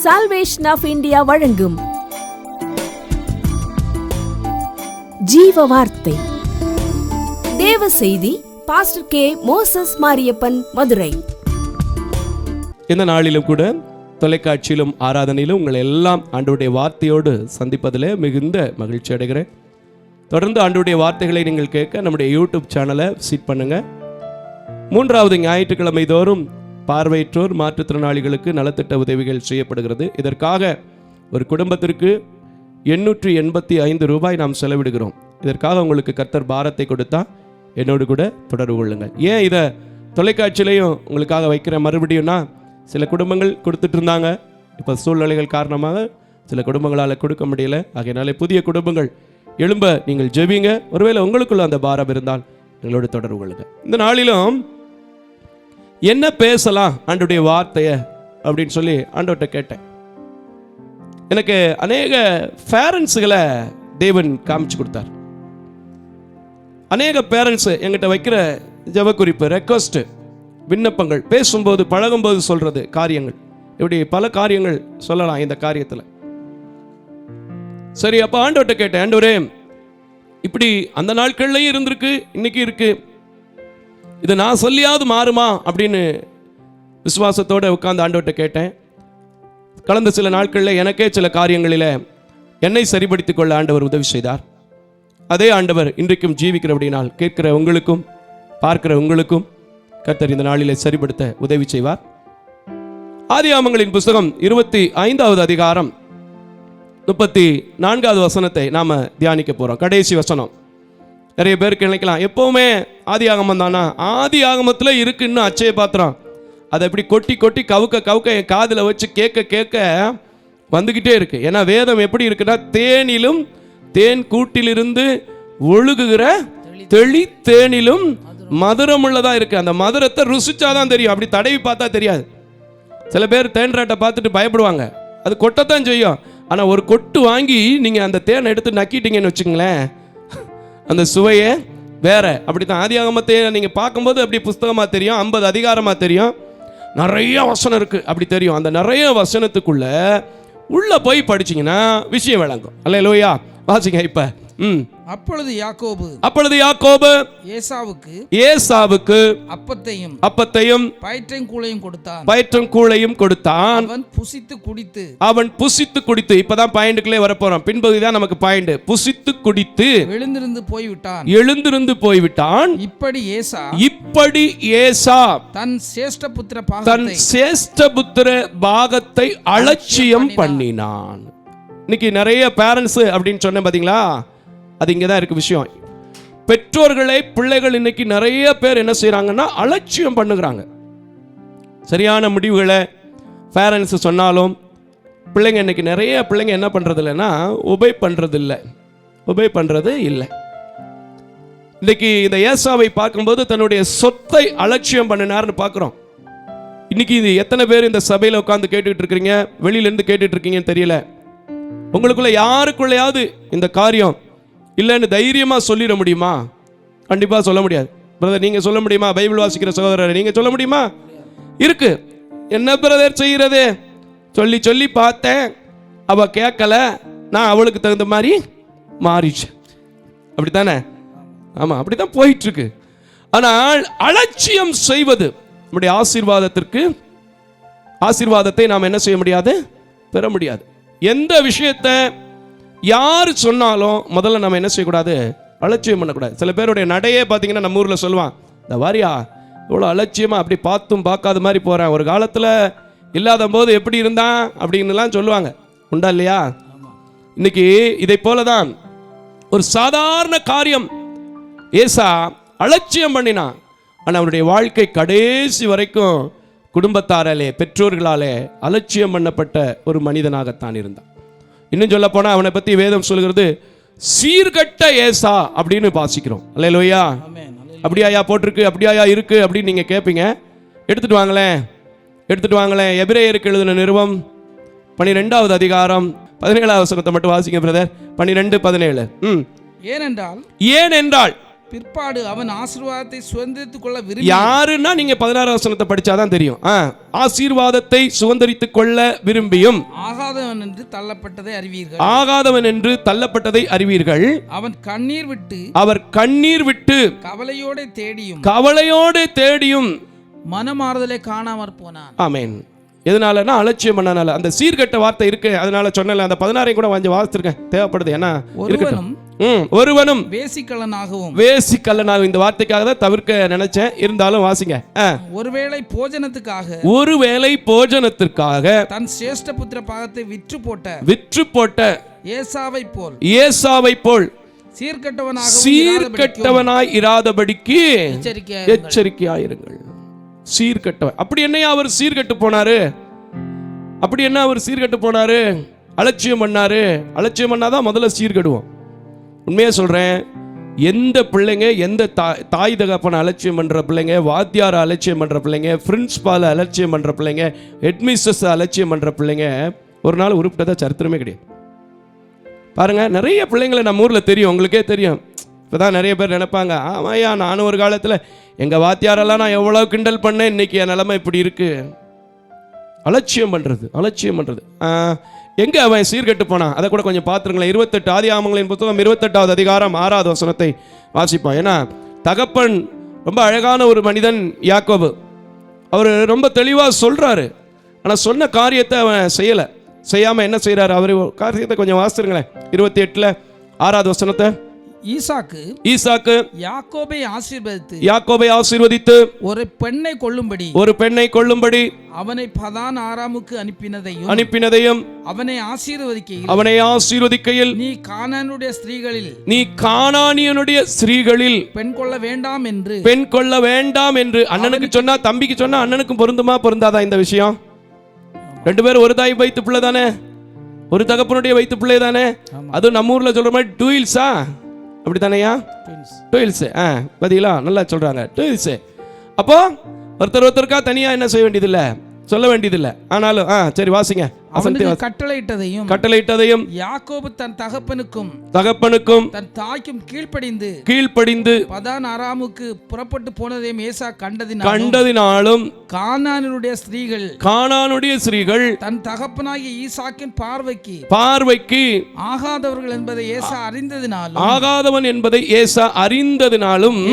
Salvation of India வழங்கும் ஜீவ வார்த்தை தேவ செய்தி. Pastor K. Moses Mariappan, Madurai. இந்த நாளிலும் கூட தொலைக்காட்சியிலும் ஆராதனையிலும் உங்களை எல்லாம் ஆண்டவருடைய வார்த்தையோடு சந்திப்பதில் மிகுந்த மகிழ்ச்சி அடைகிறேன். தொடர்ந்து ஆண்டவருடைய வார்த்தைகளை நீங்கள் கேட்க நம்முடைய யூடியூப் சேனலை விசிட் பண்ணுங்க. 3வது ஞாயிற்றுக்கிழமை தோறும் பார்வையற்றோர் மாற்றுத்திறனாளிகளுக்கு நலத்திட்ட உதவிகள் செய்யப்படுகிறது. இதற்காக ஒரு குடும்பத்திற்கு 885 ரூபாய் நாம் செலவிடுகிறோம். இதற்காக உங்களுக்கு கர்த்தர் பாரத்தை கொடுத்தா என்னோடு கூட தொடர்பு கொள்ளுங்கள். ஏன் இதை தொலைக்காட்சியிலையும் உங்களுக்காக வைக்கிற மறுபடியும்னா, சில குடும்பங்கள் கொடுத்துட்டு இருந்தாங்க. இப்போ சூழ்நிலைகள் காரணமாக சில குடும்பங்களால் கொடுக்க முடியல. ஆகையினாலே புதிய குடும்பங்கள் எழும்ப நீங்கள் ஜெபிங்க. ஒருவேளை உங்களுக்குள்ள அந்த பாரம் இருந்தால் எங்களோடு தொடர்பு கொள்ளுங்க. இந்த நாளிலும் என்ன பேசலாம் ஆண்டவருடைய வார்த்தைய அப்படின்னு சொல்லி ஆண்டவர்கிட்ட கேட்டேன். எனக்கு அநேக பேரண்ட்ஸுகளை தேவன் காமிச்சு கொடுத்தார். அநேக பேரண்ட்ஸ் எங்கிட்ட வைக்கிற ஜெப குறிப்பு, ரெக்வஸ்ட், விண்ணப்பங்கள், பேசும்போது பழகும்போது சொல்றது காரியங்கள், இப்படி பல காரியங்கள் சொல்லலாம் இந்த காரியத்தில். சரி, அப்போ ஆண்டவர்கிட்ட கேட்டேன், ஆண்டவரே இப்படி அந்த நாட்கள்லையும் இருந்திருக்கு, இன்னைக்கு இருக்கு, இது நான் சொல்லியாவது மாறுமா அப்படின்னு விசுவாசத்தோடு உட்கார்ந்து ஆண்டவர்கிட்ட கேட்டேன். கடந்த சில நாட்களில் எனக்கே சில காரியங்களில் என்னை சரிப்படுத்திக் கொள்ள ஆண்டவர் உதவி செய்தார். அதே ஆண்டவர் இன்றைக்கும் ஜீவிக்கிறபடினால் கேட்கிற உங்களுக்கும் பார்க்கிற உங்களுக்கும் கர்த்தர் இந்த நாளிலே சரிப்படுத்த உதவி செய்வார். ஆதியாகமங்களின் புஸ்தகம் 25வது அதிகாரம் 34வது வசனத்தை நாம தியானிக்க போறோம். கடைசி வசனம். நிறைய பேருக்கு நினைக்கலாம், எப்பவுமே ஆதி ஆகமம் தானா? ஆதி ஆகமத்தில் இருக்குன்னு அச்சய பாத்திரம் அதை இப்படி கொட்டி கொட்டி கவுக்க கவுக்க என் காதில் வச்சு கேட்க கேட்க வந்துக்கிட்டே இருக்கு. ஏன்னா வேதம் எப்படி இருக்குன்னா, தேனிலும் தேன் கூட்டிலிருந்து ஒழுகுகிற தெளி தேனிலும் மதுரம் உள்ளதா இருக்கு. அந்த மதுரத்தை ருசிச்சாதான் தெரியும், அப்படி தடவி பார்த்தா தெரியாது. சில பேர் தேன் ராட்டை பார்த்துட்டு பயப்படுவாங்க, அது கொட்டத்தான் செய்யும். ஆனால் ஒரு கொட்டு வாங்கி நீங்கள் அந்த தேனை எடுத்து நக்கிட்டீங்கன்னு வச்சுங்களேன், அந்த சுவையே வேற. அப்படித்தான் ஆதியாகமத்தை நீங்கள் பார்க்கும்போது அப்படி புஸ்தகமாக தெரியும், 50 அதிகாரமாக தெரியும், நிறைய வசனம் இருக்கு அப்படி தெரியும். அந்த நிறைய வசனத்துக்குள்ள உள்ள போய் படிச்சிங்கன்னா விஷயம் விளங்கும். அல்லேலூயா. வாசிங்க இப்ப. அப்பொழுது யாக்கோபு ஏசாவுக்கு அப்பத்தையும் கூழையும் கொடுத்தான். அவன் புசித்து குடித்து, இப்பதான் பாயிண்ட்குள்ளே வரப்போறோம், பின்பகுதிதான் நமக்கு பாயிண்ட். புசித்து குடித்து எழுந்திருந்து போய்விட்டான். இப்படி ஏசா தன் சேஷ்டபுத்திர பாகத்தை அலட்சியம் பண்ணினான். இன்னைக்கு நிறைய பேரண்ட்ஸ் அப்படின்னு சொன்னேன் பாத்தீங்களா, அது இங்கே தான் இருக்கு விஷயம். பெற்றோர்களை பிள்ளைகள் இன்னைக்கு நிறைய பேர் என்ன செய்கிறாங்கன்னா அலட்சியம் பண்ணுகிறாங்க. சரியான முடிவுகளை பேரண்ட்ஸ் சொன்னாலும் பிள்ளைங்க இன்னைக்கு நிறைய பிள்ளைங்க என்ன பண்ணுறது இல்லைன்னா ஒபே பண்ணுறது இல்லை. இன்னைக்கு இந்த ஏசாவை பார்க்கும்போது தன்னுடைய சொத்தை அலட்சியம் பண்ணினார்னு பார்க்குறோம். இன்னைக்கு இது எத்தனை பேர் இந்த சபையில் உட்காந்து கேட்டுக்கிட்டு இருக்கிறீங்க, வெளியிலேருந்து கேட்டுட்டு இருக்கீங்கன்னு தெரியல. உங்களுக்குள்ள யாருக்குள்ளையாவது இந்த காரியம் இல்லைன்னு தைரியமா சொல்லிட முடியுமா? கண்டிப்பா சொல்ல முடியாது. பிரதர் நீங்க சொல்ல முடியுமா? பைபிள் வாசிக்கிற சகோதரர் நீங்க சொல்ல முடியுமா? இருக்கு. என்ன பிரதர் செய்யறது? சொல்லி சொல்லி பார்த்தேன், அவ கேட்கல, நான் அவளுக்கு தகுந்த மாதிரி மாறிச்சு. அப்படித்தானே? ஆமா, அப்படித்தான் போயிட்டு இருக்கு. ஆனால் அலட்சியம் செய்வது நம்முடைய ஆசீர்வாதத்தை நாம் என்ன செய்ய முடியாது? பெற முடியாது. எந்த விஷயத்தை யார் சொன்னாலும் முதல்ல நம்ம என்ன செய்யக்கூடாது? அலட்சியம் பண்ணக்கூடாது. சில பேருடைய நடையே பார்த்தீங்கன்னா நம்ம ஊரில் சொல்லுவான், இந்த வாரியா இவ்வளோ அலட்சியமாக அப்படி பார்த்தும் பார்க்காத மாதிரி போகிறேன், ஒரு காலத்தில் இல்லாத போது எப்படி இருந்தான் அப்படின்னுலாம் சொல்லுவாங்க. உண்டா இல்லையா? இன்னைக்கு இதை போல தான் ஒரு சாதாரண காரியம் ஏசா அலட்சியம் பண்ணினான். ஆனால் அவருடைய வாழ்க்கை கடைசி வரைக்கும் குடும்பத்தாராலே பெற்றோர்களாலே அலட்சியம் பண்ணப்பட்ட ஒரு மனிதனாகத்தான் இருந்தான். இன்னும் சொல்ல போனா அவனை பத்தி வேதம் சொல்கிறது சீர்கட்ட ஏசா அப்படின்னு வாசிக்கிறோம். அல்லேலூயா. அப்படியாயா போட்டிருக்கு, அப்படியாயா இருக்கு அப்படின்னு நீங்க கேட்பீங்க. எடுத்துட்டு வாங்களேன். எபிரேயருக்கு எழுதின நிருபம் 12வது அதிகாரம் 17வது வசனத்தை மட்டும் வாசிங்க பிரதர். 12:17. ஏனென்றால் பிற்பாடு அவன் ஆசீர்வாதத்தை சுதந்திரித்துக் கொள்ள விரும்பி. யாருன்னா நீங்க 16 வசனத்தை படிச்சாதான் தெரியும். ஆசீர்வாதத்தை சுதந்திரித்துக் கொள்ள விரும்பியும் ஆகாதவன் என்று தள்ளப்பட்டதை அறிவீர்கள். ஆகாதவன் என்று தள்ளப்பட்டதை அறிவீர்கள். அவன் கண்ணீர் விட்டு அவர் கண்ணீர் விட்டு கவலையோடு தேடியும் மனமாறுதலை காணாமற் போனான். ஆமென். எதனாலன்னா அலட்சியம் பண்ணனால. அந்த சீர்கட்ட வார்த்தை இருக்கு, அதனால சொன்னல. அந்த 16 கூட கொஞ்சம் வாசிச்சிருக்கேன், தேவைப்படுது. ஏன்னா ஒருவனும் வேசிக்கல்லனாகவும், இந்த வார்த்தைக்காக தான் தவிர்க்க நினைச்சேன், இருந்தாலும் வாசிங்க. ஒருவேளை போஜனத்திற்காக தன் சிரேஷ்ட புத்திர பாகத்தை விற்று போட்ட ஏசாவை போல் சீர்கட்டவனாய் இராதபடிக்கு எச்சரிக்கையாயிருங்கள். சீர்கட்டவன். அப்படி என்னையா அவர் சீர்கட்டு போனாரு? அலட்சியம் பண்ணாரு. அலட்சியம் பண்ணாதான் முதல்ல சீர்கடுவோம். உண்மையா சொல்றேன், எந்த பிள்ளைங்க, எந்த தாய் தகப்பனை அலட்சியம் பண்ற பிள்ளைங்க, வாத்தியாரை அலட்சியம் பண்ற பிள்ளைங்க, பிரின்ஸ்பாலை அலட்சியம் பண்ற பிள்ளைங்க, ஹெட்மிஸ்டர்ஸை அலட்சியம் பண்ற பிள்ளைங்க ஒரு நாள் உருப்பிட்டதா சரித்திரமே கிடையாது. பாருங்க, நிறைய பிள்ளைங்களை நம்ம ஊர்ல தெரியும், உங்களுக்கே தெரியும். இப்போதான் நிறைய பேர் நினைப்பாங்க, ஆமாயா நானும் ஒரு காலத்தில் எங்கள் வாத்தியாரெல்லாம் நான் எவ்வளோ கிண்டல் பண்ணேன், இன்னைக்கு என் நிலைமை இப்படி இருக்கு. அலட்சியம் பண்ணுறது. எங்கே அவன் சீர்கெட்டு போனான் அதை கூட கொஞ்சம் பார்த்துருங்களேன். 28 ஆதியாகமங்களின் புத்தகம் 28வது அதிகாரம் 6வது வசனத்தை வாசிப்பான். ஏன்னா தகப்பன் ரொம்ப அழகான ஒரு மனிதன் யாக்கோபு. அவர் ரொம்ப தெளிவாக சொல்கிறாரு, ஆனால் சொன்ன காரியத்தை அவன் செய்யாமல் என்ன செய்கிறாரு? அவர் காரியத்தை கொஞ்சம் வாசித்துருங்களேன். 28 6வது வசனத்தை. ஈசாக்கு யாக்கோபை ஆசீர்வதித்து ஒரு பெண்ணை கொள்ளும்படி அவனை பதான் ஆராமுக்கு அனுப்பினதையும் அவனை ஆசீர்வதிக்கையில் நீ கானானியனுடைய ஸ்திரீகளில் பெண் கொள்ள வேண்டாம் என்று அண்ணனுக்கு சொன்னா, தம்பிக்கு சொன்னா அண்ணனுக்கும் பொருந்துமா பொருந்தாதா இந்த விஷயம்? 2 பேரும் ஒரு தாய் வயிற்று பிள்ளை தானே, ஒரு தகப்பனுடைய வயிற்று பிள்ளை தானே. அதுவும் நம்ம ஊர்ல சொல்ற மாதிரி டுயில்ஸா, அப்படி தானையா? டுயில்ஸ். பதிலா நல்லா சொல்றாங்க, டுயில்ஸ். அப்போ ஒருத்தருக்கா தனியா என்ன செய்ய வேண்டியதில்லை, சொல்ல வேண்டியதில்லை. ஆனாலும் சரி வாசிங்க. கட்டளையிட்டதையும் யாக்கோபு தன் தகப்பனுக்கும் தன் தாய்க்கும் கீழ்ப்படிந்து பதான் ஆராமுக்கு புறப்பட்டு போனதையும் ஏசா கண்டதினாலும் கானானுடைய ஸ்திரீகள் தன் தகப்பனாகிய ஈசாக்கின் பார்வைக்கு ஆகாதவர்கள் என்பதை ஆகாதவன் என்பதை ஏசா அறிந்ததினாலும்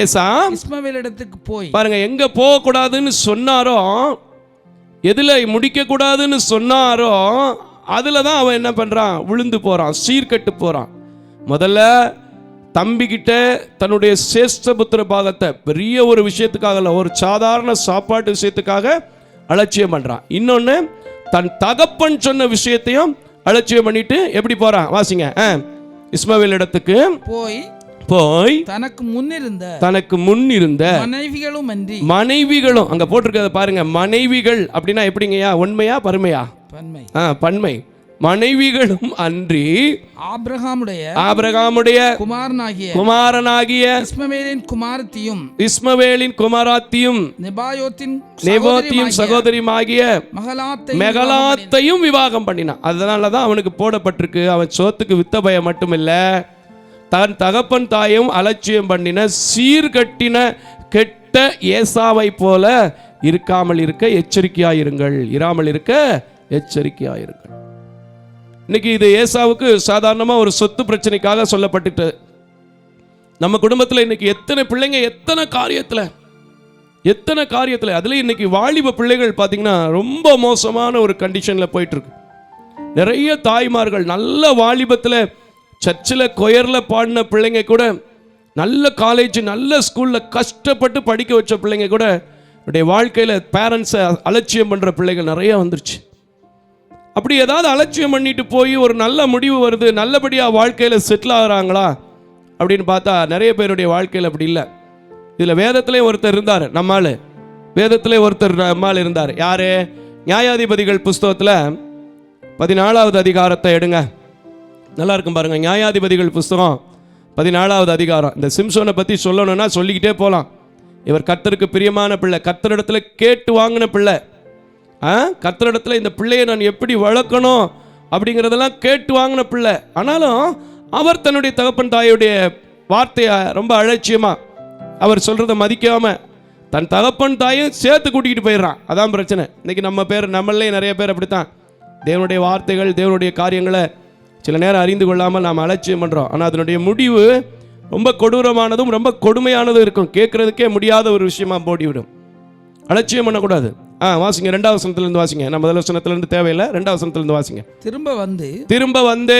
ஏசா இஸ்மவேலிடத்துக்கு போய், பாருங்க, எங்க போக கூடாதுன்னு சொன்னாரோ, எதுல முடிக்க கூடாதுன்னு சொன்னாரோ அதுல தான் அவன் என்ன பண்றான்? விழுந்து போறான், சீர்கட்டு போறான். முதல்ல தம்பிக்கிட்ட தன்னுடைய சேஷ்டபுத்திர பாகத்தை பெரிய ஒரு விஷயத்துக்காக இல்லை, ஒரு சாதாரண சாப்பாட்டு விஷயத்துக்காக அலட்சியம் பண்றான். இன்னொன்னு, தன் தகப்பன் சொன்ன விஷயத்தையும் அலட்சியம் பண்ணிட்டு எப்படி போறான்? வாசிங்க. இஸ்மவேல் இடத்துக்கு போய் தனக்கு முன்னிருந்த மனைவிகளும் அங்க போட்டிருக்கிறத பாருங்க. மனைவிகள் அப்படின்னா எப்படிங்கய்யா? உண்மையா பன்மையா? பன்மை. மனைவிகளும் அன்றி ஆபிரகாமுடைய குமாரனாகிய இஸ்மவேலின் குமாரத்தியும் நெபாயோத்தின் சகோதரியுமாகிய மெகலாத்தையும் விவாகம் பண்ணினான். அதனாலதான் அவனுக்கு போடப்பட்டிருக்கு, அவன் சோத்துக்கு வித்த பயம் மட்டும் இல்ல, தன் தகப்பன் தாயும் அலட்சியம் பண்ணின சீர்கட்டின கெட்ட ஏசாவை போல இராமல் இருக்க எச்சரிக்கையாயிருங்கள். இன்னைக்கு இது ஏசாவுக்கு சாதாரணமா ஒரு சொத்து பிரச்சனைக்காக சொல்லப்பட்டுட்டு, நம்ம குடும்பத்தில் இன்னைக்கு எத்தனை பிள்ளைங்க எத்தனை காரியத்தில் அதுல இன்னைக்கு வாலிப பிள்ளைகள் பார்த்தீங்கன்னா ரொம்ப மோசமான ஒரு கண்டிஷன்ல போயிட்டு இருக்கு. நிறைய தாய்மார்கள் நல்ல வாலிபத்தில் சர்ச்சில் கொயரில் பாடின பிள்ளைங்க கூட, நல்ல காலேஜ் நல்ல ஸ்கூலில் கஷ்டப்பட்டு படிக்க வச்ச பிள்ளைங்க கூட என்னுடைய வாழ்க்கையில் பேரண்ட்ஸை அலட்சியம் பண்ணுற பிள்ளைகள் நிறைய வந்துருச்சு. அப்படி ஏதாவது அலட்சியம் பண்ணிட்டு போய் ஒரு நல்ல முடிவு வருது, நல்லபடியாக வாழ்க்கையில் செட்டில் ஆகிறாங்களா அப்படின்னு பார்த்தா நிறைய பேருடைய வாழ்க்கையில் அப்படி இல்லை. இதில் வேதத்திலே ஒருத்தர் இருந்தார், நம்மால் இருந்தார். யாரு? நியாயாதிபதிகள் புஸ்தகத்தில் 14வது அதிகாரத்தை எடுங்க, நல்லா இருக்கும் பாருங்க. நியாயாதிபதிகள் புஸ்தகம் 14வது அதிகாரம். இந்த சிம்சோனை பற்றி சொல்லணும்னா சொல்லிக்கிட்டே போகலாம். இவர் கர்த்தருக்கு பிரியமான பிள்ளை, கர்த்தரிடத்துல கேட்டு வாங்கின பிள்ளை. கர்த்தரிடத்துல இந்த பிள்ளையை நான் எப்படி வளர்க்கணும் அப்படிங்கிறதெல்லாம் கேட்டு வாங்கின பிள்ளை. ஆனாலும் அவர் தன்னுடைய தகப்பன் தாயுடைய வார்த்தையை ரொம்ப அலட்சியமா அவர் சொல்றதை மதிக்காம தன் தகப்பன் தாயும் சேர்த்து கூட்டிகிட்டு போயிடுறான். அதான் பிரச்சனை. இன்னைக்கு நம்மளே நிறைய பேர் அப்படித்தான். தேவனுடைய வார்த்தைகள், தேவனுடைய காரியங்களை சில நேரம் அறிந்து கொள்ளாமல் நாம் அலட்சியம் பண்ணுறோம். ஆனால் அதனுடைய முடிவு ரொம்ப கொடூரமானதும் ரொம்ப கொடுமையானதும் இருக்கும். கேட்கறதுக்கே முடியாத ஒரு விஷயமா போடிவிடும். அலட்சியம் பண்ணக்கூடாது. வாசிங்க 2வது வசனத்திலிருந்து வாசிங்க. நான் முதல் வசனத்திலிருந்து தேவையில்லை, 2வது வசனத்திலிருந்து வாசிங்க. திரும்ப வந்து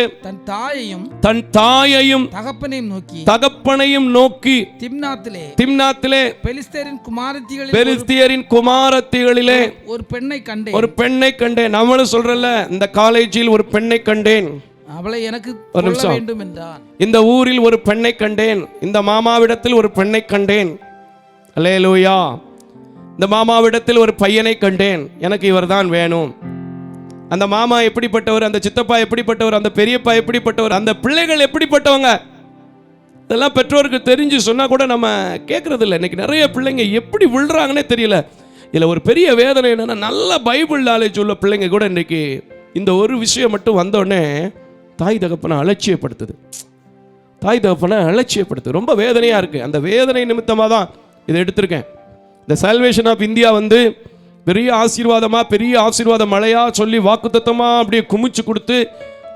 தன் தாயையும் தகப்பனையும் நோக்கி திம்னாத்திலே பெலிஸ்தியரின் குமாரத்திகளிலே ஒரு பெண்ணை கண்டேன். நம்மளும் சொல்றல, இந்த காலேஜில் ஒரு பெண்ணை கண்டேன், அவளை எனக்கு சொல்ல வேண்டும் என்றான். இந்த ஊரில் ஒரு பெண்ணை கண்டேன், இந்த மாமாவிடத்தில் ஒரு பெண்ணை கண்டேன். அல்லேலூயா. இந்த மாமாவிடத்தில் ஒரு பையனை கண்டேன், எனக்கு இவர்தான் வேணும். அந்த மாமா எப்படிப்பட்டவர், அந்த சித்தப்பா எப்படிப்பட்டவர், அந்த பெரியப்பா எப்படிப்பட்டவர், அந்த பிள்ளைகள் எப்படிப்பட்டவங்க, இதெல்லாம் பெற்றோருக்கு தெரிஞ்சு சொன்னா கூட நம்ம கேட்கறது இல்லை. இன்னைக்கு நிறைய பிள்ளைங்க எப்படி விழுறாங்கன்னே தெரியல. இதுல ஒரு பெரிய வேதனை என்னன்னா, நல்ல பைபிள் நாலேஜ் உள்ள பிள்ளைங்க கூட இன்னைக்கு இந்த ஒரு விஷயம் மட்டும் வந்தோடனே தாய் தகப்பனை அலட்சியப்படுத்துது. தாய் தகப்பனை அலட்சியப்படுத்துது. ரொம்ப வேதனையா இருக்கு. அந்த வேதனை நிமித்தமாக தான் இதை எடுத்திருக்கேன். இந்த சால்வேஷன் ஆஃப் இந்தியா வந்து பெரிய ஆசீர்வாதமாக, பெரிய ஆசீர்வாத மழையா சொல்லி வாக்குத்தத்தமாக அப்படியே குமிச்சு கொடுத்து,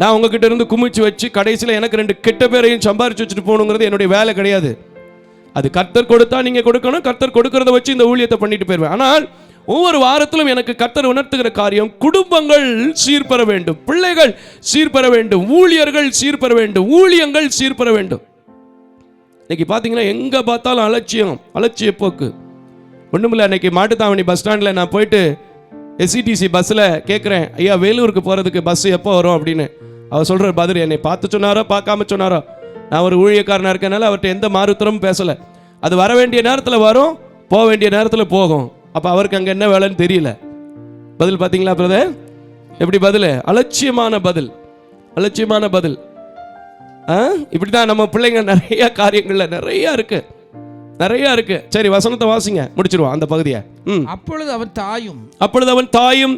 நான் உங்ககிட்ட இருந்து குமிச்சு வச்சு கடைசியில் எனக்கு 2 கெட்ட பேரையும் சம்பாரிச்சு வச்சுட்டு போகணுங்கிறது என்னுடைய வேலை கிடையாது. அது கர்த்தர் கொடுத்தா நீங்கள் கொடுக்கணும். கர்த்தர் கொடுக்கறத வச்சு இந்த ஊழியத்தை பண்ணிட்டு போயிடுவேன். ஆனால் ஒவ்வொரு வாரத்திலும் எனக்கு கர்த்தர் உணர்த்துகிற காரியம், குடும்பங்கள் சீர்பெற வேண்டும், பிள்ளைகள் சீர்பெற வேண்டும், ஊழியர்கள் சீர்பெற வேண்டும், ஊழியங்கள் சீர்பெற வேண்டும். இன்னைக்கு பார்த்தீங்கன்னா எங்கே பார்த்தாலும் அலட்சிய போக்கு. ஒன்றுமில்ல, இன்னைக்கு மாட்டுத்தாவணி பஸ் ஸ்டாண்டில் நான் போயிட்டு எஸ்சிடிசி பஸ்ஸில் கேட்குறேன், ஐயா வேலூருக்கு போகிறதுக்கு பஸ் எப்போ வரும் அப்படின்னு. அவர் சொல்கிற பதில், என்னை பார்த்து சொன்னாரோ பார்க்காம சொன்னாரோ, நான் ஒரு ஊழியக்காரனாக இருக்கனால அவர்கிட்ட எந்த மாறுத்தரமும் பேசலை. அது வர வேண்டிய நேரத்தில் வரும், போக வேண்டிய நேரத்தில் போகும். அப்போ அவருக்கு அங்கே என்ன வேலைன்னு தெரியல. பதில் பார்த்தீங்களா பிரதர்? எப்படி பதில்? அலட்சியமான பதில். இப்படி தான் நம்ம பிள்ளைங்க நிறைய காரியங்கள்ல நிறைய இருக்கு. சரி, வசனத்தை வாசிங்க, முடிச்சிருவோம் அந்த பகுதியை. அப்பொழுது அவன் தாயும்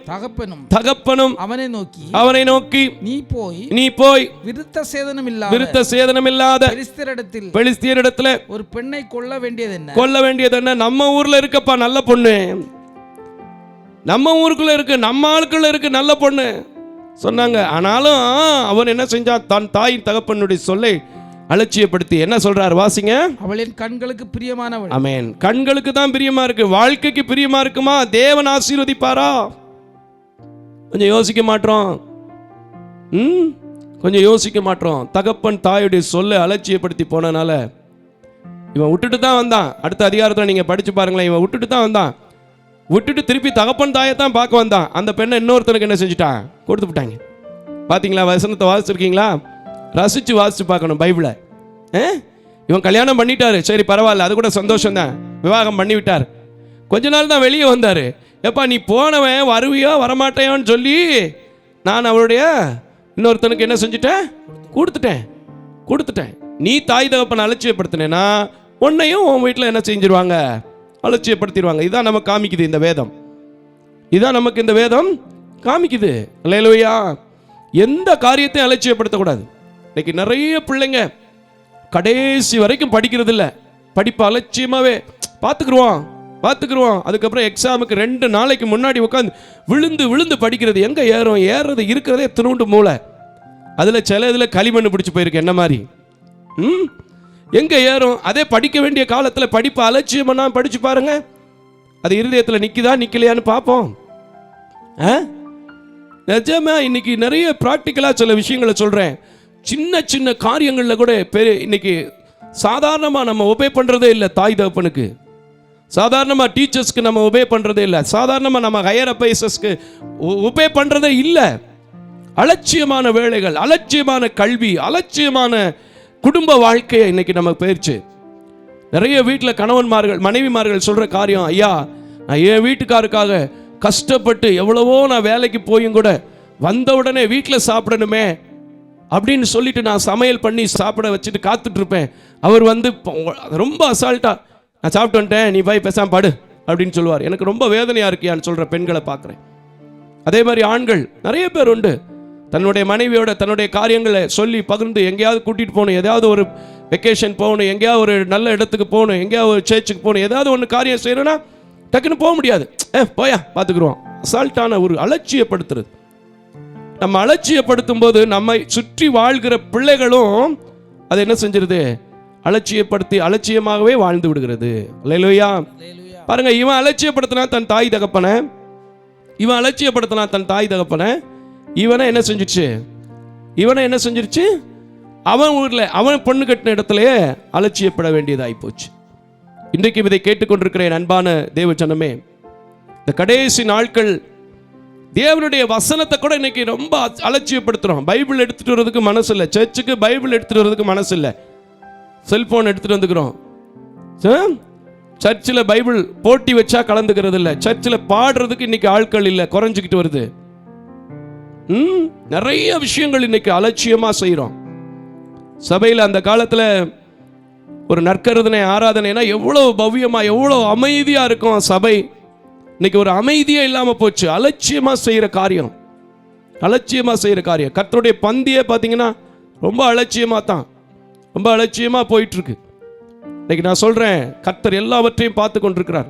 தகப்பனும் அவனை நோக்கி நீ போய் விருத்த சேதனம் இல்லாத பெலிஸ்தியரிடத்தில் ஒரு பெண்ணை கொல்ல வேண்டியது என்ன? நம்ம ஊர்ல இருக்கப்பா நல்ல பொண்ணு, நம்ம ஊருக்குள்ள இருக்கு, நம்ம ஆளுக்குள்ள இருக்கு நல்ல பொண்ணு சொன்னாங்க. ஆனாலும் அவன் என்ன செஞ்சான்? தன் தாய் தகப்பனுடைய சொல்லை அலட்சியப்படுத்தி என்ன சொல்றார்? வாசிங்க. அவளின் கண்களுக்கு பிரியமானவள். ஆமென். கண்களுக்கு தான் பிரியமா இருக்கு, வாழ்க்கைக்கு பிரியமா இருக்குமா? தேவன் ஆசீர்வதிப்பாரா? கொஞ்சம் யோசிக்க மாட்டோம். தகப்பன் தாயுடைய சொல்லை அலட்சியப்படுத்தி போனனால இவன் விட்டுட்டு தான் வந்தான். அடுத்த அதிகாரத்தில் நீங்க படிச்சு பாருங்களேன். இவன் விட்டுட்டு தான் வந்தான். விட்டுட்டு திருப்பி தகப்பன் தாயத்தான் பார்க்க வந்தான். அந்த பெண்ணை இன்னொருத்தனுக்கு என்ன செஞ்சுட்டான்? கொடுத்து விட்டாங்க. பாத்தீங்களா? வசனத்தை வாசிச்சிருக்கீங்களா? ரசிச்சு வாசிச்சு பார்க்கணும் பைபிளை. இவன் கல்யாணம் பண்ணிட்டாரு, சரி பரவாயில்ல, அது கூட சந்தோஷம் தான். விவாகம் பண்ணி விட்டார். கொஞ்ச நாள் தான் வெளியே வந்தாரு. எப்பா நீ போனவன் வருவியோ வரமாட்டேயோன்னு சொல்லி நான் அவருடைய இன்னொருத்தனுக்கு என்ன செஞ்சுட்டேன்? கொடுத்துட்டேன். நீ தாய் தகப்பனை அலட்சியப்படுத்தினேன்னா உன்னையும் உன் வீட்டில் என்ன செஞ்சிருவாங்க? அலட்சியப்படுத்திடுவாங்க. இதான் நமக்கு காமிக்குது இந்த வேதம். நமக்கு இந்த வேதம் காமிக்குது. அல்லேலூயா. எந்த காரியத்தையும் அலட்சியப்படுத்தக்கூடாது. இன்னைக்கு நிறைய பிள்ளைங்க கடைசி வரைக்கும் படிக்கிறது இல்லை. படிப்பு அலட்சியமாகவே பார்த்துக்குருவோம். அதுக்கப்புறம் எக்ஸாமுக்கு 2 நாளைக்கு முன்னாடி உட்காந்து விழுந்து படிக்கிறது. எங்கே ஏறுறது இருக்கிறதே திருண்டு மூளை. அதில் சில இதில் களிமண் பிடிச்சி போயிருக்கு என்ன மாதிரி. எங்கே ஏறும்? அதே படிக்க வேண்டிய காலத்தில் படிப்பு அலட்சியம்னா படிச்சு பாருங்க, அது இருதயத்தில் நிற்குதா நிற்கலையான்னு பார்ப்போம். நிஜமா இன்னைக்கு நிறைய ப்ராக்டிக்கலாக சில விஷயங்களை சொல்கிறேன். சின்ன காரியங்களில் கூட இன்னைக்கு சாதாரணமாக நம்ம ஒபே பண்ணுறதே இல்லை. தாய் தகப்பனுக்கு சாதாரணமாக டீச்சர்ஸ்க்கு நம்ம ஒபே பண்ணுறதே இல்லை. சாதாரணமாக நம்ம ஹையர் அட்வைசர்ஸ்க்கு ஒபே பண்ணுறதே இல்லை. அலட்சியமான வேலைகள், அலட்சியமான கல்வி, அலட்சியமான குடும்ப வாழ்க்கையை இன்னைக்கு நமக்கு போயிடுச்சு. நிறைய வீட்டில் கணவன்மார்கள் மனைவிமார்கள் சொல்கிற காரியம், ஐயா நான் என் வீட்டுக்காருக்காக கஷ்டப்பட்டு எவ்வளவோ நான் வேலைக்கு போயும் கூட வந்த உடனே வீட்டில் சாப்பிடணுமே அப்படின்னு சொல்லிட்டு நான் சமையல் பண்ணி சாப்பிட வச்சுட்டு காத்துட்டு இருப்பேன். அவர் வந்து ரொம்ப அசால்ட்டா நான் சாப்பிட்டு வந்துட்டேன், நீ போய் பேசாம பாடு அப்படின்னு சொல்லுவார். எனக்கு ரொம்ப வேதனையா இருக்கியான்னு சொல்ற பெண்களை பார்க்குறேன். அதே மாதிரி ஆண்கள் நிறைய பேர் உண்டு. தன்னுடைய மனைவியோட தன்னுடைய காரியங்களை சொல்லி பகிர்ந்து எங்கேயாவது கூட்டிகிட்டு போகணும், எதாவது ஒரு வெக்கேஷன் போகணும், எங்கேயாவது ஒரு நல்ல இடத்துக்கு போகணும், எங்கேயாவது ஒரு சர்ச்சுக்கு போகணும், ஏதாவது ஒன்று காரியம் செய்யணும்னா டக்குன்னு போக முடியாது. போயா பார்த்துக்குருவோம். அசால்ட்டான ஒரு அலட்சியப்படுத்துறது. நம்ம அலட்சியப்படுத்தும் போது நம்மை சுற்றி வாழ்கிற பிள்ளைகளும் அதை என்ன செஞ்சிருது? அலட்சியப்படுத்தி அலட்சியமாகவே வாழ்ந்து விடுகிறது. அல்லேலூயா. பாருங்க, இவன் அலட்சியப்படுத்தினா தன் தாய் தகப்பனை, இவன் அலட்சியப்படுத்தினா தன் தாய் தகப்பனை, இவனை என்ன செஞ்சிருச்சு? அவன் ஊர்ல அவன் பொண்ணு கட்டின இடத்துலயே அலட்சியப்பட வேண்டியதாகி போச்சு. இன்றைக்கும் இதை கேட்டுக்கொண்டிருக்கிறேன் அன்பான தேவ ஜனமே. இந்த கடைசி நாட்கள் தேவனுடைய வசனத்தை கூட இன்னைக்கு ரொம்ப அலட்சியப்படுத்துறோம். பைபிள் எடுத்துட்டு வர்றதுக்கு மனசு இல்லை, சர்ச்சுக்கு பைபிள் எடுத்துட்டு வர்றதுக்கு மனசு இல்லை, செல்போன் எடுத்துட்டு வந்துக்கிறோம். சர்ச்சில் பைபிள் போட்டி வச்சா கலந்துக்கிறது இல்லை, சர்ச்சில் பாடுறதுக்கு இன்னைக்கு ஆட்கள் இல்லை, குறைஞ்சிக்கிட்டு வருது. நிறைய விஷயங்கள் இன்னைக்கு அலட்சியமா செய்யறோம். சபையில் அந்த காலத்துல ஒரு நற்கருதனை ஆராதனைனா எவ்வளவு பவ்யமா எவ்வளவு அமைதியா இருக்கும் சபை. இன்னைக்கு ஒரு அமைதியே இல்லாம போச்சு. அலட்சியமா செய்யற காரியம். கர்த்தருடைய பந்தியே பார்த்தீங்கன்னா ரொம்ப அலட்சியமா போயிட்டு இருக்கு. இன்னைக்கு நான் சொல்றேன், கர்த்தர் எல்லாவற்றையும் பார்த்து கொண்டிருக்கிறார்.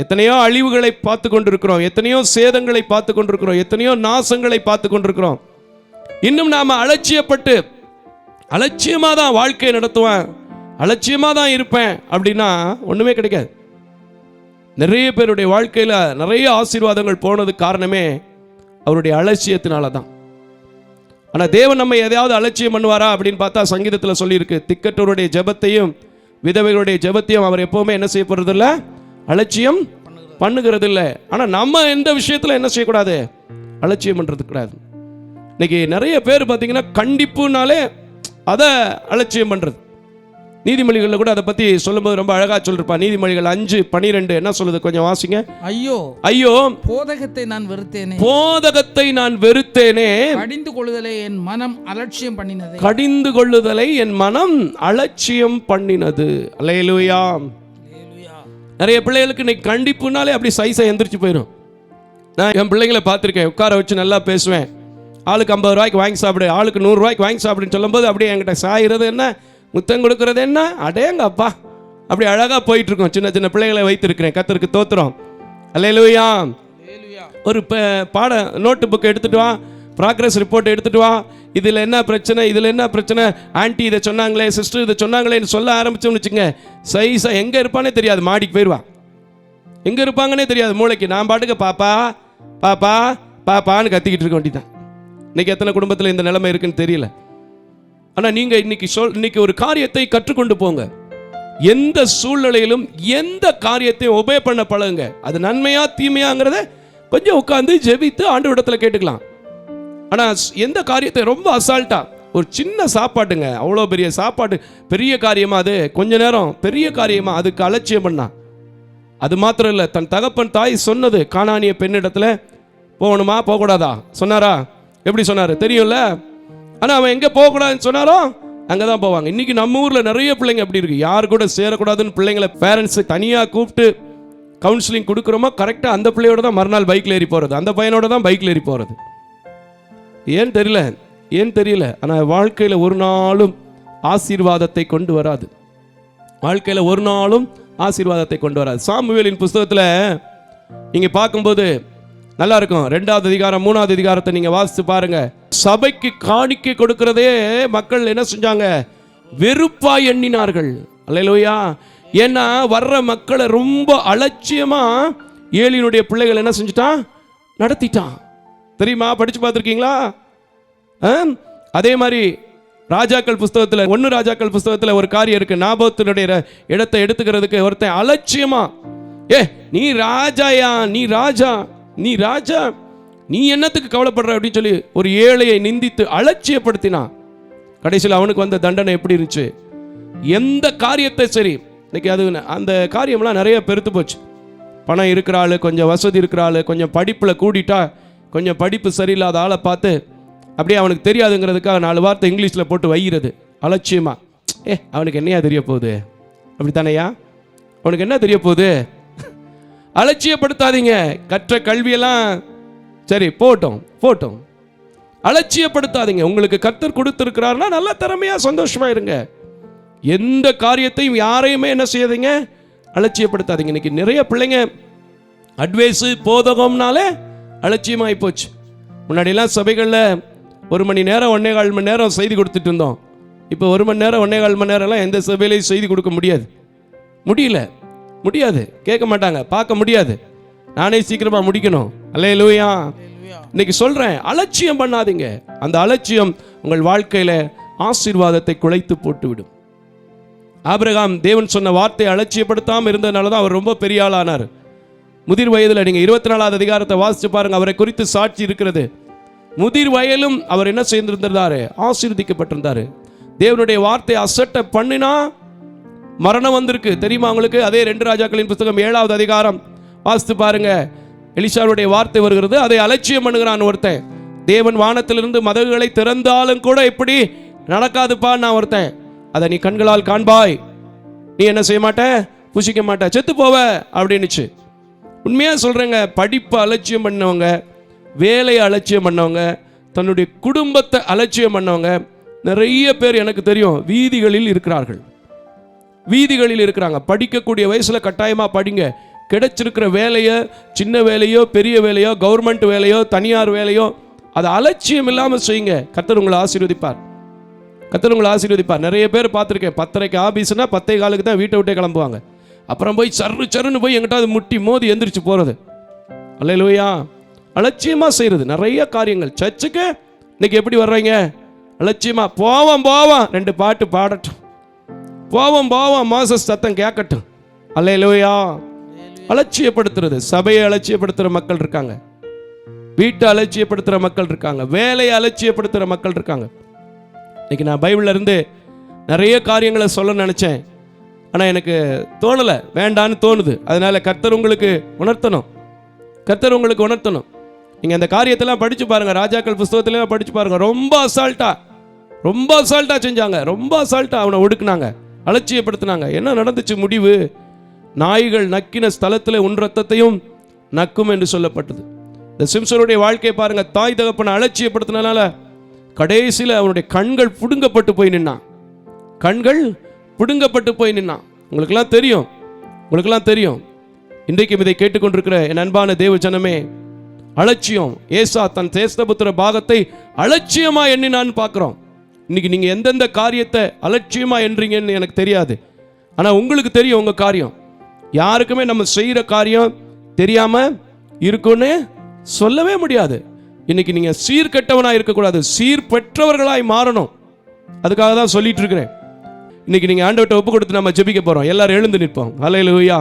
எத்தனையோ அழிவுகளை பார்த்து கொண்டிருக்கிறோம், எத்தனையோ சேதங்களை பார்த்து கொண்டிருக்கிறோம், எத்தனையோ நாசங்களை பார்த்து கொண்டிருக்கிறோம். இன்னும் நாம அலட்சியமா தான் வாழ்க்கையை நடத்துவேன், அலட்சியமா தான் இருப்பேன் அப்படின்னா ஒண்ணுமே கிடைக்காது. நிறைய பேருடைய வாழ்க்கையில நிறைய ஆசீர்வாதங்கள் போனது காரணமே அவருடைய அலட்சியத்தினால தான். ஆனா தேவன் நம்ம எதையாவது அலட்சியம் பண்ணுவாரா அப்படின்னு பார்த்தா சங்கீதத்தில் சொல்லியிருக்கு, திக்கற்றோருடைய ஜெபத்தையும் விதவைகளுடைய ஜெபத்தையும் அவர் எப்பவுமே என்ன செய்ய போறது இல்லை, அலட்சியம் பண்ணுகிறது இல்லை. ஆனா நம்ம எந்த விஷயத்துல என்ன செய்யக்கூடாது, அலட்சியம் பண்றது கூடாது. இன்னைக்கு நிறைய பேர் பார்த்தீங்கன்னா கண்டிப்புனாலே அதை அலட்சியம் பண்றது. நீதிமொழிகளில் கூட அதை பத்தி சொல்லும்போது ரொம்ப அழகா சொல்லிருப்பா. நீதிமொழிகள் 5:12 என்ன சொல்லுது, கொஞ்சம் வாசிங்க. ஐயோ போதகத்தை நான் வெறுத்தேனே, கடிந்து கொள்ளுதலை என் மனம் அலட்சியம் பண்ணினது. அல்லேலூயா. நிறைய பிள்ளைகளுக்கு இன்னைக்கு கண்டிப்புனாலே அப்படி சைஸை எந்திரிச்சு போயிடும். நான் என் பிள்ளைங்களை பார்த்துருக்கேன், உட்கார வச்சு நல்லா பேசுவேன். ஆளுக்கு 50 ரூபாய்க்கு வாங்கி சாப்பிடு, ஆளுக்கு 100 ரூபாய்க்கு வாங்கி சாப்பிடுன்னு சொல்லும்போது அப்படியே என்கிட்ட சாயிறது என்ன, முத்தம் கொடுக்கறது என்ன, அடேங்க அப்பா, அப்படி அழகா போயிட்டு இருக்கோம். சின்ன சின்ன பிள்ளைகளை வைத்திருக்கிறேன். கர்த்தருக்கு தோத்திரம். அல்லேலூயா. ஒரு பாட நோட்டு புக் எடுத்துட்டு வா, ப்ராக்ரஸ் ரிப்போர்ட் எடுத்துட்டு வா, இதில் என்ன பிரச்சனை, ஆன்டி இதை சொன்னாங்களே, சிஸ்டர் இதை சொன்னாங்களேன்னு சொல்ல ஆரம்பிச்சோம்னு வச்சுங்க, சைஸா எங்கே இருப்பானே தெரியாது, மாடிக்கு போயிடுவான். எங்கே இருப்பாங்கன்னே தெரியாது. மூளைக்கு நான் பாட்டுக்கு பாப்பா பாப்பா பாப்பான்னு கத்திக்கிட்டு இருக்க வேண்டியதான். இன்னைக்கு எத்தனை குடும்பத்தில் இந்த நிலைமை இருக்குன்னு தெரியல. ஆனால் நீங்கள் இன்னைக்கு ஒரு காரியத்தை கற்றுக்கொண்டு போங்க. எந்த சூழ்நிலையிலும் எந்த காரியத்தையும் ஒபே பண்ண பழகுங்க. அது நன்மையா தீமையாங்கிறத கொஞ்சம் உட்காந்து ஜெபித்து ஆண்டவரிடத்துல கேட்டுக்கலாம். ஆனால் எந்த காரியத்தை ரொம்ப அசால்ட்டா, ஒரு சின்ன சாப்பாட்டுங்க, அவ்வளோ பெரிய சாப்பாடு பெரிய காரியமா, அது கொஞ்ச நேரம் பெரிய காரியமா, அதுக்கு அலட்சியம் பண்ணா. அது மாத்திரம் இல்லை, தன் தகப்பன் தாய் சொன்னது, கானானிய பெண்ணிடத்துல போகணுமா போகக்கூடாதா சொன்னாரா? எப்படி சொன்னாரு தெரியும்ல. ஆனால் அவன் எங்கே போகக்கூடாதுன்னு சொன்னாரோ அங்கே தான் போவாங்க. இன்னைக்கு நம்ம ஊரில் நிறைய பிள்ளைங்க அப்படி இருக்கு. யார் கூட சேரக்கூடாதுன்னு பிள்ளைங்களை பேரண்ட்ஸை தனியாக கூப்பிட்டு கவுன்சிலிங் கொடுக்குறோமோ கரெக்டாக அந்த பிள்ளையோட தான் மறுநாள் பைக்கில் ஏறி போகிறது, அந்த பையனோட தான் பைக்கில் ஏறி போகிறது. ஏன் தெரியல. ஆனால் வாழ்க்கையில் ஒரு நாளும் ஆசீர்வாதத்தை கொண்டு வராது. சாமுவேலின் புஸ்தகத்தில் நீங்கள் பார்க்கும்போது நல்லா இருக்கும். 2வது அதிகாரம் 3வது அதிகாரத்தை நீங்க வாசித்து பாருங்க. சபைக்கு காணிக்கை கொடுக்கிறதே மக்கள் என்ன செஞ்சாங்க, வெறுப்பா எண்ணினார்கள். அல்லேலூயா. ஏன்னா வர்ற மக்களை ரொம்ப அலட்சியமா ஏலியினுடைய பிள்ளைகள் என்ன செஞ்சுட்டான், நடத்திட்டான். தெரியுமா? படிச்சு பார்த்துருக்கீங்களா? அதே மாதிரி ராஜாக்கள் புஸ்தகத்தில் 1 ராஜாக்கள் புஸ்தகத்தில் ஒரு காரியம் இருக்கு. நாபோத்தினுடைய இடத்தை எடுத்துக்கிறதுக்கு ஒருத்தன் அலட்சியமா, நீ ராஜா நீ என்னத்துக்கு கவலைப்படுற அப்படின்னு சொல்லி ஒரு ஏழையை நிந்தித்து அலட்சியப்படுத்தினா. கடைசியில் அவனுக்கு வந்த தண்டனை எப்படி இருந்துச்சு? எந்த காரியத்தை சரி, இன்னைக்கு அது அந்த காரியம்லாம் நிறைய பெருத்து போச்சு. பணம் இருக்கிற ஆள், கொஞ்சம் வசதி இருக்கிற ஆள், கொஞ்சம் படிப்பில் கூடிட்டா, கொஞ்சம் படிப்பு சரியில்லாத ஆளை பார்த்து அப்படியே அவனுக்கு தெரியாதுங்கிறதுக்காக 4 வார்த்தை இங்கிலீஷில் போட்டு வைகிறது அலட்சியமா. அவனுக்கு என்னையா தெரிய போகுது, அப்படி தானையா, அவனுக்கு என்ன தெரிய போகுது? அலட்சியப்படுத்தாதீங்க. கற்ற கல்வியெல்லாம் சரி போட்டோம். அலட்சியப்படுத்தாதீங்க. உங்களுக்கு கர்த்தர் கொடுத்திருக்கிறாருன்னா நல்ல திறமையா சந்தோஷமா இருங்க. எந்த காரியத்தையும் யாரையுமே என்ன செய்யாதீங்க, அலட்சியப்படுத்தாதீங்க. இன்னைக்கு நிறைய பிள்ளைங்க அட்வைஸு போதகம்னாலே அலட்சியமாகி போச்சு. முன்னாடிலாம் சபைகளில் 1 மணி நேரம் 1.25 மணி நேரம் செய்தி கொடுத்துட்டு இருந்தோம். இப்போ 1 மணி நேரம் 1.25 மணி நேரம்லாம் எந்த சபையிலையும் செய்தி கொடுக்க முடியாது. கேட்க மாட்டாங்க, பார்க்க முடியாது. நானே சீக்கிரமாக முடிக்கணும். அல்லேலூயா. இன்னைக்கு சொல்கிறேன், அலட்சியம் பண்ணாதீங்க. அந்த அலட்சியம் உங்கள் வாழ்க்கையில் ஆசீர்வாதத்தை குலைத்து போட்டுவிடும். ஆபிரகாம் தேவன் சொன்ன வார்த்தையை அலட்சியப்படுத்தாமல் இருந்ததுனால தான் அவர் ரொம்ப பெரிய ஆளானார். முதிர் வயதில் நீங்கள் 24வது அதிகாரத்தை வாசித்து பாருங்க, அவரை குறித்து சாட்சி இருக்கிறது. முதிர் வயலும் அவர் என்ன செய்திருந்தாரு, ஆசீர்வதிக்கப்பட்டிருந்தாரு. தேவனுடைய வார்த்தை அசட்டை பண்ணினா மரணம் வந்திருக்கு தெரியுமா உங்களுக்கு? அதே 2 ராஜாக்களின் புத்தகம் 7வது அதிகாரம் வாசித்து பாருங்க. எலிசாவுடைய வார்த்தை வருகிறது, அதை அலட்சியம் பண்ணுகிறான் ஒருத்தன். தேவன் வானத்திலிருந்து மதகுகளை திறந்தாலும் கூட இப்படி நடக்காதுப்பா நான் ஒருத்தன், அதை நீ கண்களால் காண்பாய், நீ என்ன செய்ய மாட்ட, புசிக்க மாட்ட, செத்து போவ அப்படின்னுச்சு. உண்மையாக சொல்கிறேங்க, படிப்பை அலட்சியம் பண்ணவங்க, வேலையை அலட்சியம் பண்ணவங்க, தன்னுடைய குடும்பத்தை அலட்சியம் பண்ணவங்க நிறைய பேர் எனக்கு தெரியும் வீதிகளில் இருக்கிறாங்க. படிக்கக்கூடிய வயசில் கட்டாயமாக படிங்க. கிடைச்சிருக்கிற வேலையை, சின்ன வேலையோ பெரிய வேலையோ, கவர்மெண்ட் வேலையோ தனியார் வேலையோ, அதை அலட்சியம் இல்லாமல் செய்யுங்க. கர்த்தர் உங்களை ஆசீர்வதிப்பார். நிறைய பேர் பார்த்துருக்கேன், 10:30 ஆபீஸ்னா 10:15 தான் வீட்டை விட்டே கிளம்புவாங்க. அப்புறம் போய் சருன்னு போய் எங்கிட்ட முட்டி மோதி எந்திரிச்சு போகிறது. அல்லேலூயா. அலட்சியமாக செய்கிறது நிறைய காரியங்கள். சர்ச்சுக்கு இன்னைக்கு எப்படி வர்றீங்க, அலட்சியமாக போவோம் 2 பாட்டு பாடட்டும், போவோம் மாசஸ் சத்தம் கேட்கட்டும். அல்லேலூயா. அலட்சியப்படுத்துறது, சபையை அலட்சியப்படுத்துகிற மக்கள் இருக்காங்க, வீட்டை அலட்சியப்படுத்துகிற மக்கள் இருக்காங்க, வேலையை அலட்சியப்படுத்துகிற மக்கள் இருக்காங்க. இன்னைக்கு நான் பைபிள்ல இருந்து நிறைய காரியங்களை சொல்ல நினச்சேன், ஆனால் எனக்கு தோணலை, வேண்டான்னு தோணுது. அதனால கர்த்தர் உங்களுக்கு உணர்த்தணும். நீங்கள் அந்த காரியத்தெல்லாம் படித்து பாருங்கள், ராஜாக்கள் புஸ்தகத்திலாம் படித்து பாருங்கள். ரொம்ப அசால்ட்டாக செஞ்சாங்க, ரொம்ப அசால்ட்டாக அவனை ஒடுக்குனாங்க, அலட்சியப்படுத்தினாங்க. என்ன நடந்துச்சு முடிவு? நாய்கள் நக்கின ஸ்தலத்தில் உன் ரத்தத்தையும் நக்கும் என்று சொல்லப்பட்டது. இந்த சிம்சனுடைய வாழ்க்கையை பாருங்க, தாய் தகப்பனை அலட்சியப்படுத்தினால கடைசியில் அவனுடைய கண்கள் புடுங்கப்பட்டு போய் நின்னான். உங்களுக்கெல்லாம் தெரியும். இன்றைக்கும் இதை கேட்டுக்கொண்டிருக்கிற என் அன்பான தேவ ஜனமே, அலட்சியம். ஏசா தன் சேஷ்டபுத்திர பாகத்தை அலட்சியமா எண்ணினான்னு பார்க்கிறோம். இன்னைக்கு நீங்க எந்தெந்த காரியத்தை அலட்சியமா எண்றீங்கன்னு எனக்கு தெரியாது, ஆனா உங்களுக்கு தெரியும் உங்க காரியம். யாருக்குமே நம்ம செய்யற காரியம் தெரியாம இருக்குன்னு சொல்லவே முடியாது. இன்னைக்கு நீங்க சீர்கெட்டவனாய் இருக்கக்கூடாது, சீர் பெற்றவர்களாய் மாறணும். அதுக்காக தான் சொல்லிட்டு இருக்கிறேன். இன்னைக்கு நீங்க ஆண்டவர்கிட்ட ஒப்பு கொடுத்து நம்ம ஜெபிக்க போறோம். எல்லாரும் எழுந்து நிற்போம். ஹல்லேலூயா.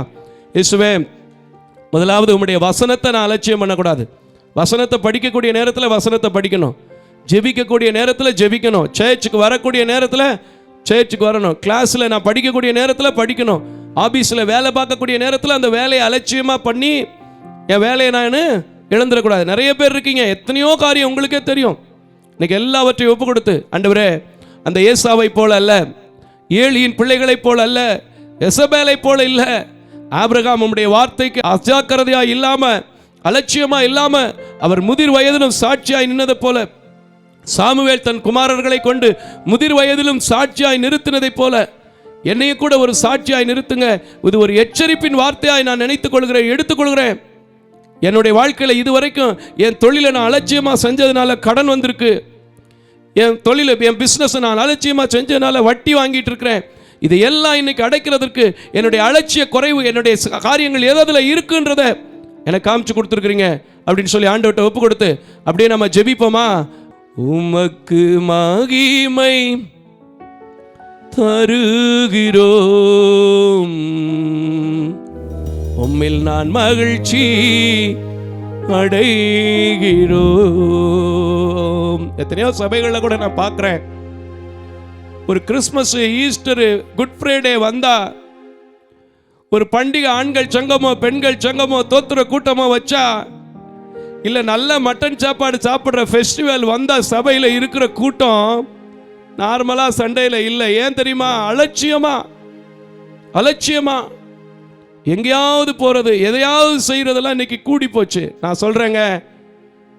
இயேசுவே, முதலாவது உம்முடைய வசனத்தை நான் அலட்சியம் பண்ணக்கூடாது. வசனத்தை படிக்கக்கூடிய நேரத்தில் வசனத்தை படிக்கணும், ஜெபிக்கக்கூடிய நேரத்தில் ஜெபிக்கணும், சர்ச்சுக்கு வரக்கூடிய நேரத்தில் சர்ச்சுக்கு வரணும், கிளாஸில் நான் படிக்கக்கூடிய நேரத்தில் படிக்கணும், ஆபீஸில் வேலை பார்க்கக்கூடிய நேரத்தில் அந்த வேலையை அலட்சியமாக பண்ணி என் வேலையை நான் இழந்துடக்கூடாது. நிறைய பேர் இருக்கீங்க, எத்தனையோ காரியம் உங்களுக்கே தெரியும். இன்னைக்கு எல்லாவற்றையும் ஒப்பு கொடுத்து, ஆண்டவரே, அந்த ஏசாவை போல அல்ல, ஏலியின் பிள்ளைகளை போல அல்ல, எசபேலை போல இல்லை, ஆபிரகாம் உம்முடைய வார்த்தைக்கு அஜாக்கிரதையா இல்லாம, அலட்சியமா இல்லாம, அவர் முதிர் வயதிலும் சாட்சியாய் நின்னதை போல, சாமுவேல் தன் குமாரர்களை கொண்டு முதிர் வயதிலும் சாட்சியாய் நிறுத்தினதை போல என்னைய கூட ஒரு சாட்சியாய் நிறுத்துங்க. இது ஒரு எச்சரிப்பின் வார்த்தையாய் நான் நினைத்துக் கொள்கிறேன், எடுத்துக்கொள்கிறேன். என்னுடைய வாழ்க்கையில் இதுவரைக்கும் என் தொழிலை நான் அலட்சியமா செஞ்சதுனால கடன் வந்திருக்கு, என் தொழிலை, என் பிஸ்னஸ் நான் அலட்சியமா செஞ்சதுனால வட்டி வாங்கிட்டு இருக்கிறேன். இதையெல்லாம் இன்னைக்கு அடைக்கிறதுக்கு என்னுடைய அலட்சிய குறைவு, என்னுடைய காரியங்கள் எதில் இருக்குன்றத எனக்கு காமிச்சு கொடுத்துருக்குறீங்க அப்படின்னு சொல்லி ஆண்டவர்கிட்ட ஒப்பு கொடுத்து அப்படியே நம்ம ஜெபிப்போமா? உமக்கு மகிமை தருகிறோம், உம்மில் நான் மகிழ்ச்சி அடைகிறோம். எத்தனையோ சபைகளில் கூட நான் பார்க்குறேன், ஒரு கிறிஸ்மஸ், ஈஸ்டர், குட் ஃப்ரைடே வந்தா ஒரு பண்டிகை, ஆண்கள் சங்கமோ பெண்கள் சங்கமோ தோத்துற கூட்டமோ வச்சா, இல்லை நல்ல மட்டன் சாப்பாடு சாப்பிட்ற ஃபெஸ்டிவல் வந்தா சபையில் இருக்கிற கூட்டம் நார்மலாக சண்டையில் இல்லை. ஏன் தெரியுமா? அலட்சியமா எங்கேயாவது போகிறது, எதையாவது செய்கிறதெல்லாம் இன்னைக்கு கூடி போச்சு. நான் சொல்கிறேங்க,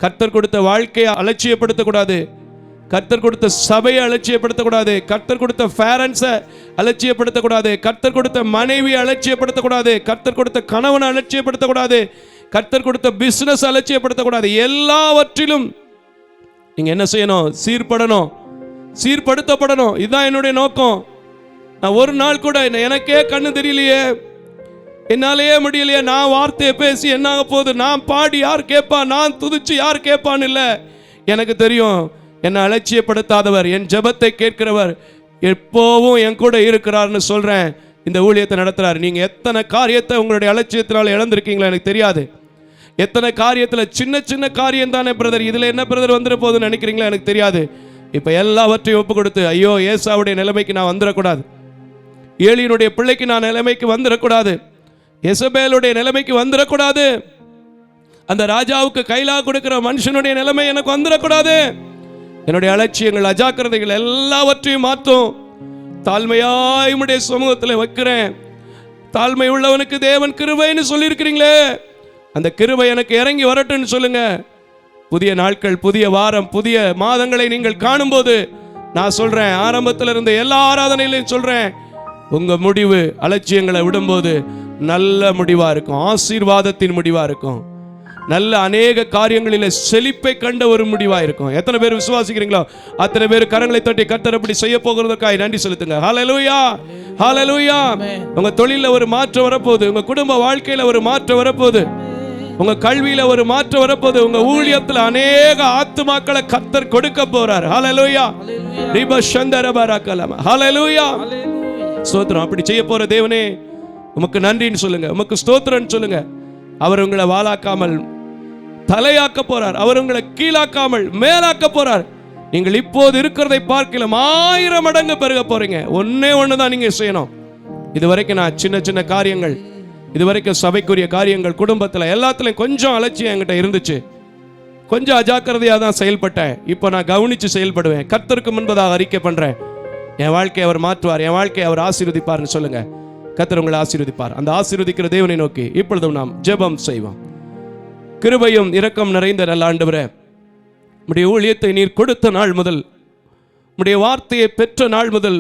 கர்த்தர் கொடுத்த வாழ்க்கையை அலட்சியப்படுத்தக்கூடாது, கர்த்தர் கொடுத்த சபையை அலட்சியப்படுத்தக்கூடாது, கர்த்தர் கொடுத்த பேரண்ட்ஸை அலட்சியப்படுத்தக்கூடாது, கர்த்தர் கொடுத்த மனைவியை அலட்சியப்படுத்தக்கூடாது, கர்த்தர் கொடுத்த கணவனை அலட்சியப்படுத்தக்கூடாது, கர்த்தர் கொடுத்த பிசினஸ் அலட்சியப்படுத்தக்கூடாது. எல்லாவற்றிலும் நீங்க என்ன செய்யணும்? சீர்படணும், சீர்படுத்தப்படணும். இதுதான் என்னுடைய நோக்கம். நான் ஒரு நாள் கூட எனக்கே கண்ணு தெரியலையே, என்னாலேயே முடியலையே, நான் வார்த்தையை பேசி என்னாக போகுது, நான் பாடி யார் கேட்பா, நான் துதிச்சு யார் கேட்பான்னு இல்லை. எனக்கு தெரியும், என்னை அலட்சியப்படுத்தாதவர், என் ஜெபத்தை கேட்கிறவர் எப்போவும் என் கூட இருக்கிறார்னு சொல்றேன். இந்த ஊழியத்தை நடத்துறாரு. நீங்க எத்தனை காரியத்தை உங்களுடைய அலட்சியத்தினால இழந்திருக்கீங்களா எனக்கு தெரியாது. எத்தனை காரியத்தில் சின்ன சின்ன காரியம் தானே பிரதர், இதுல என்ன பிரதர் வந்துட போகுதுன்னு நினைக்கிறீங்களா எனக்கு தெரியாது. இப்ப எல்லாவற்றையும் ஒப்பு கொடுத்து, ஐயோ ஏசாவுடைய நிலைமைக்கு நான் வந்துடக்கூடாது, ஏலியினுடைய பிள்ளைக்கு நான் நிலைமைக்கு வந்துடக்கூடாது, எசபேலுடைய நிலைமைக்கு வந்துடக்கூடாது, அந்த ராஜாவுக்கு கைலாக கொடுக்கிற மனுஷனுடைய நிலைமை எனக்கு வந்துடக்கூடாது. என்னுடைய அலட்சியங்கள், அஜாக்கிரதைகள் எல்லாவற்றையும் மாற்றும். தாழ்மையாய் உம்முடைய சமூகத்தில் வைக்கிறேன். தாழ்மை உள்ளவனுக்கு தேவன் கிருபைன்னு சொல்லியிருக்கிறீங்களே, அந்த கிருபை எனக்கு இறங்கி வரட்டும்னு சொல்லுங்க. புதிய நாட்கள், புதிய வாரம், புதிய மாதங்களை நீங்கள் காணும்போது நான் சொல்றேன், ஆரம்பத்தில் இருந்த எல்லா ஆராதனையிலையும் சொல்றேன், உங்க முடிவு அலட்சியங்களை விடும்போது நல்ல முடிவா இருக்கும், ஆசீர்வாதத்தின் முடிவா இருக்கும், நல்ல அநேக காரியங்களில் செழிப்பை கண்ட ஒரு முடிவா இருக்கும். எத்தனை பேர் விசுவாசிக்கிறீங்களோ அத்தனை பேர் கரங்களை தட்டி கர்த்தர் அப்படி செய்ய போகிறதுக்காக நன்றி செலுத்துங்க. ஹல்லேலூயா, ஹல்லேலூயா. உங்க தொழில ஒரு மாற்றம் வரப்போகுது, உங்க குடும்ப வாழ்க்கையில ஒரு மாற்றம் வரப்போகுது, உங்க கல்வியில ஒரு மாற்றம் வரப்போகுது, உங்க ஊழியத்தில் அநேக ஆத்துமாக்களை கர்த்தர் கொடுக்க போறார். ஹல்லேலூயா, ரிப சந்தரபரகலம. ஹல்லேலூயா, ஸ்தோத்திரம். அப்படி செய்ய போற தேவனே உமக்கு நன்றின்னு சொல்லுங்க, உமக்கு ஸ்தோத்திரம்னு சொல்லுங்க. அவர் உங்களை வாளாக்காமல் தலையாக்க போறார், அவர் உங்களை கீழாக்காமல் மேலாக்க போறார். நீங்கள் இப்போது இருக்கிறதை பார்க்கலாம் 1000 மடங்கு பெருக போறீங்க. ஒன்னே ஒண்ணுதான் நீங்க செய்யணும். இதுவரைக்கும் நான் சின்ன சின்ன காரியங்கள், இதுவரைக்கும் சபைக்குரிய காரியங்கள், குடும்பத்தில் எல்லாத்துலையும் கொஞ்சம் அலட்சியம் என்கிட்ட இருந்துச்சு, கொஞ்சம் அஜாக்கிரதையாக தான் செயல்பட்டேன். இப்போ நான் கவனித்து செயல்படுவேன். கர்த்தருக்கு முன்பதாக அறிக்கை பண்ணுறேன், என் வாழ்க்கையை அவர் மாற்றுவார், என் வாழ்க்கையை அவர் ஆசீர்வதிப்பார்னு சொல்லுங்க. கர்த்தர் உங்களை ஆசீர்வதிப்பார். அந்த ஆசீர்வதிக்கிற தேவனை நோக்கி இப்பொழுதும் நாம் ஜெபம் செய்வோம். கிருபையும் இரக்கம் நிறைந்த நல்ல ஆண்டவரே, உம்முடைய ஊழியத்தை நீர் கொடுத்த நாள் முதல், உம்முடைய வார்த்தையை பெற்ற நாள் முதல்,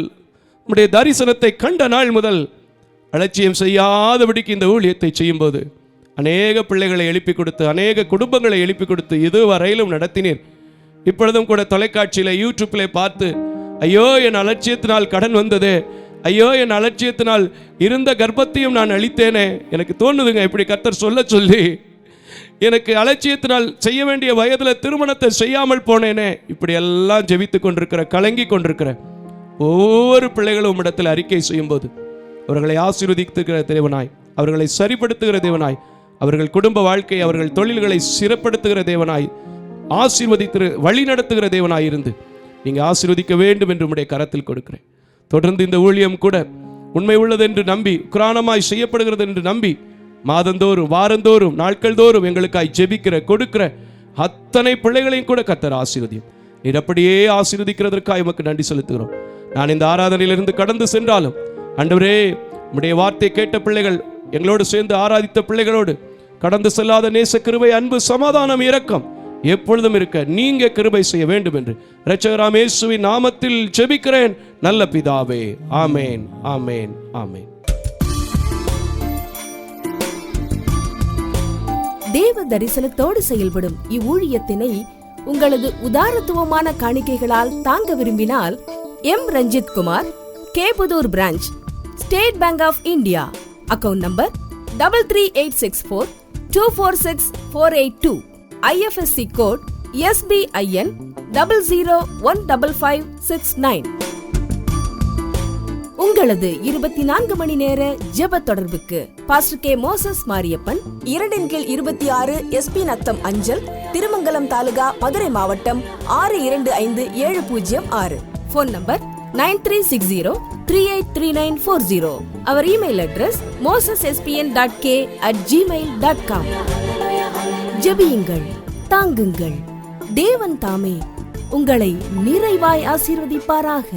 உம்முடைய தரிசனத்தை கண்ட நாள் முதல் அலட்சியம் செய்யாதபடிக்கு இந்த ஊழியத்தை செய்யும்போது அநேக பிள்ளைகளை எழுப்பி கொடுத்து, அநேக குடும்பங்களை எழுப்பி கொடுத்து இதுவரையிலும் நடத்தினீர். இப்பொழுதும் கூட தொலைக்காட்சியில், யூடியூப்பில் பார்த்து, ஐயோ என் அலட்சியத்தினால் கடன் வந்தது, ஐயோ என் அலட்சியத்தினால் இருந்த கர்ப்பத்தையும் நான் அழித்தேனே, எனக்கு தோணுதுங்க இப்படி கர்த்தர் சொல்ல சொல்லி, எனக்கு அலட்சியத்தினால் செய்ய வேண்டிய வயதில் திருமணத்தை செய்யாமல் போனேனே, இப்படி எல்லாம் ஜெபித்து கொண்டிருக்கிற, கலங்கி கொண்டிருக்கிற ஒவ்வொரு பிள்ளைகளும் உம்மிடத்தில் அறிக்கை செய்யும்போது அவர்களை ஆசீர்வதிக்கிற தேவனாய், அவர்களை சரிப்படுத்துகிற தேவனாய், அவர்கள் குடும்ப வாழ்க்கை, அவர்கள் தொழில்களை சிறப்படுத்துகிற தேவனாய், ஆசீர்வதிக்கிற வழி நடத்துகிற தேவனாய் இருந்து நீங்கள் ஆசீர்வதிக்க வேண்டும் என்று உம்முடைய கரத்தில் கொடுக்கிறேன். தொடர்ந்து இந்த ஊழியம் கூட உண்மை உள்ளது என்று நம்பி, குரானமாய் செய்யப்படுகிறது என்று நம்பி, மாதந்தோறும், வாரந்தோறும், நாட்கள் தோறும் எங்களுக்காய் ஜெபிக்கிற, கொடுக்கிற அத்தனை பிள்ளைகளையும் கூட கர்த்தர் ஆசீர்வதியும். நீர் அப்படியே ஆசீர்வதிக்கிறதற்காக உமக்கு நன்றி செலுத்துகிறோம். நான் இந்த ஆராதனையிலிருந்து கடந்து சென்றாலும் ஆண்டவரே, உம்முடைய வார்த்தை கேட்ட பிள்ளைகள், எங்களோடு சேர்ந்து ஆராதித்த பிள்ளைகளோடு கடந்து செல்லாத நேச கிருபை, அன்பு, சமாதானம், இரக்கம் எப்பொழுதும் இருக்க நீங்க கிருபை செய்ய வேண்டும் என்று இரட்சகராம் இயேசுவின் நாமத்தில் ஜெபிக்கிறேன் நல்ல பிதாவே. ஆமேன், ஆமேன், ஆமேன். தேவ தரிசனத்தோடு செயல்படும் இவ்வூழியத்தினை உங்களது உதாரத்துவமான காணிக்கைகளால் தாங்க விரும்பினால் M Ranjith Kumar, Keputhur branch, state bank of India, account number 338642464882, IFSC code SBIN 00155569. உங்களது 24 மணி நேர ஜெப தொடர்புக்கு pastor K Moses Mariappan, 2/26 SP Natham அஞ்சல், திருமங்கலம் தாலுகா, மதுரை மாவட்டம் 625706. Phone number 9360383940. அவர் இமெயில் அட்ரஸ் mosespn.k@gmail.com. ஜெபியுங்கள், தாங்குங்கள். தேவன் தாமே உங்களை நிறைவாய் ஆசீர்வதிப்பாராக.